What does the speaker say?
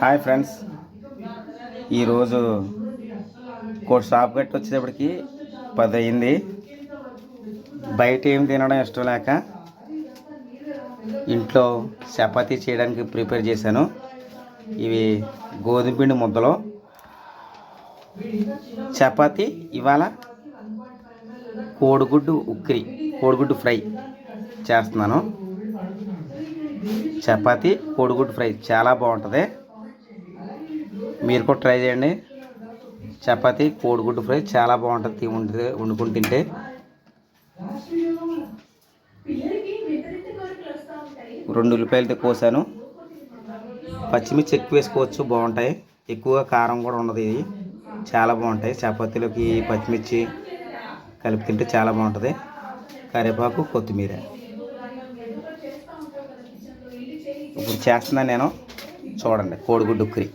Hi friends, ఈరోజు కోటి shop కట్టి వచ్చేటప్పటికి 10 అయింది. బయట ఏం తినడం ఇష్టం లేక ఇంట్లో చపాతీ చేయడానికి ప్రిపేర్ చేశాను. ఇవి గోధుమ పిండి ముద్దలు చపాతీ. ఇవాళ కోడిగుడ్డు ఫ్రై చేస్తున్నాను. చపాతీ కోడిగుడ్డు ఫ్రై చాలా బాగుంటుంది. మీరు కూడా ట్రై చేయండి. చపాతీ కోడిగుడ్డు ఫ్రై చాలా బాగుంటుంది. వండుకుని తింటే. రెండు ఉల్లిపాయలతో కోసాను. పచ్చిమిర్చి ఎక్కువ వేసుకోవచ్చు, బాగుంటాయి. ఎక్కువగా కారం కూడా ఉండదు. ఇది చాలా బాగుంటాయి. చపాతీలోకి పచ్చిమిర్చి కలిపి తింటే చాలా బాగుంటుంది. కరివేపాకు, కొత్తిమీర. ఇప్పుడు చేస్తున్నాను నేను, చూడండి. కోడిగుడ్డు ఉక్కిరి